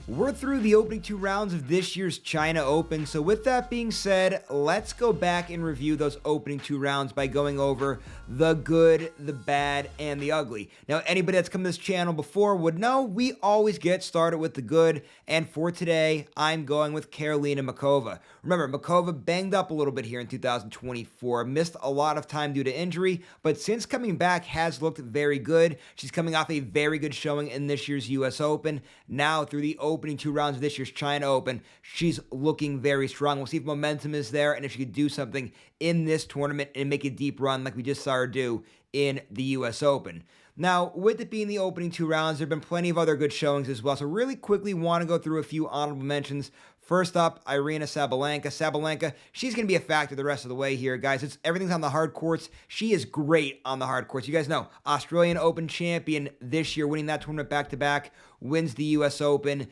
We're through the opening 2 rounds of this year's China Open, so with that being said, let's go back and review those opening 2 rounds by going over the good, the bad, and the ugly. Now, anybody that's come to this channel before would know we always get started with the good, and for today, I'm going with Karolina Muchova. Remember, Muchova banged up a little bit here in 2024, missed a lot of time due to injury, but since coming back has looked very good. She's coming off a very good showing in this year's US Open. Now, through the opening 2 rounds of this year's China Open, she's looking very strong. We'll see if momentum is there and if she could do something in this tournament and make a deep run like we just saw her do in the US Open. Now, with it being the opening 2 rounds, there have been plenty of other good showings as well, so really quickly want to go through a few honorable mentions. First up, Aryna Sabalenka. Sabalenka, she's going to be a factor the rest of the way here, guys. Everything's on the hard courts. She is great on the hard courts. You guys know, Australian Open champion this year, winning that tournament back-to-back, wins the U.S. Open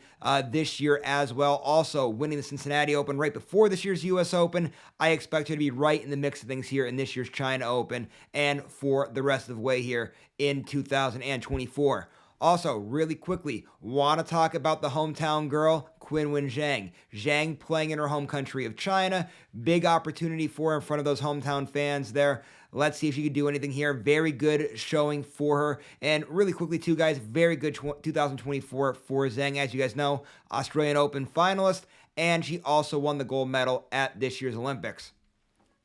this year as well. Also, winning the Cincinnati Open right before this year's U.S. Open. I expect her to be right in the mix of things here in this year's China Open and for the rest of the way here in 2024. Also, really quickly, want to talk about the hometown girl, Qinwen Zheng. Zheng playing in her home country of China. Big opportunity for her in front of those hometown fans there. Let's see if she can do anything here. Very good showing for her. And really quickly, too, guys, very good 2024 for Zheng. As you guys know, Australian Open finalist, and she also won the gold medal at this year's Olympics.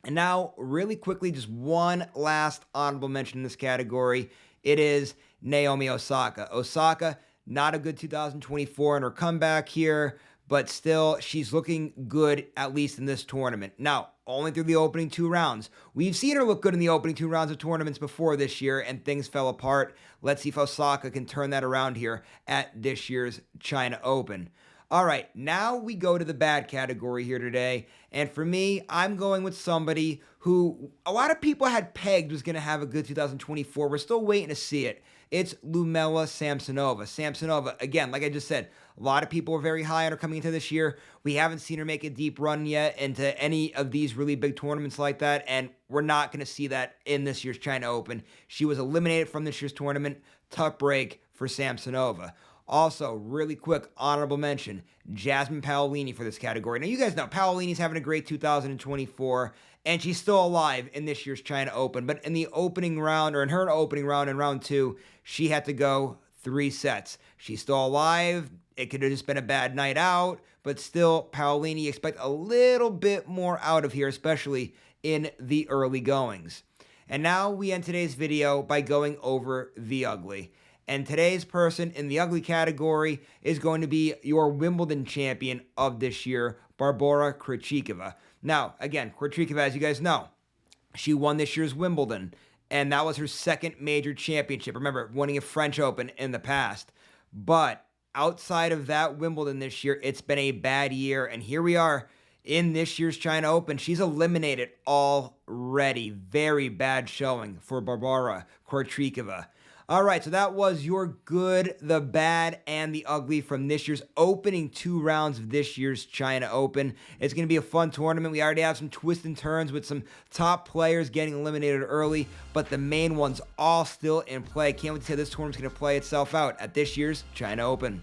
And now, really quickly, just one last honorable mention in this category. It is Naomi Osaka. Osaka, not a good 2024 in her comeback here, but still, she's looking good, at least in this tournament. Now, only through the opening 2 rounds. We've seen her look good in the opening 2 rounds of tournaments before this year, and things fell apart. Let's see if Osaka can turn that around here at this year's China Open. All right, now we go to the bad category here today. And for me, I'm going with somebody who a lot of people had pegged was going to have a good 2024. We're still waiting to see it. It's Liudmila Samsonova. Samsonova, again, like I just said, a lot of people were very high on her coming into this year. We haven't seen her make a deep run yet into any of these really big tournaments like that, and we're not going to see that in this year's China Open. She was eliminated from this year's tournament. Tough break for Samsonova. Also, really quick honorable mention, Jasmine Paolini for this category. Now, you guys know Paolini's having a great 2024, and she's still alive in this year's China Open. But in the opening round, or in her opening round in round 2, she had to go 3 sets. She's still alive. It could have just been a bad night out, but still, Paolini, expect a little bit more out of here, especially in the early goings. And now we end today's video by going over the ugly. And today's person in the ugly category is going to be your Wimbledon champion of this year, Barbora Krejcikova. Now, again, Krejcikova, as you guys know, she won this year's Wimbledon, and that was her second major championship. Remember, winning a French Open in the past. But outside of that Wimbledon this year, it's been a bad year, and here we are in this year's China Open. She's eliminated already. Very bad showing for Barbora Krejcikova. All right, so that was your good, the bad, and the ugly from this year's opening 2 rounds of this year's China Open. It's going to be a fun tournament. We already have some twists and turns with some top players getting eliminated early, but the main ones all still in play. Can't wait to see how this tournament's going to play itself out at this year's China Open.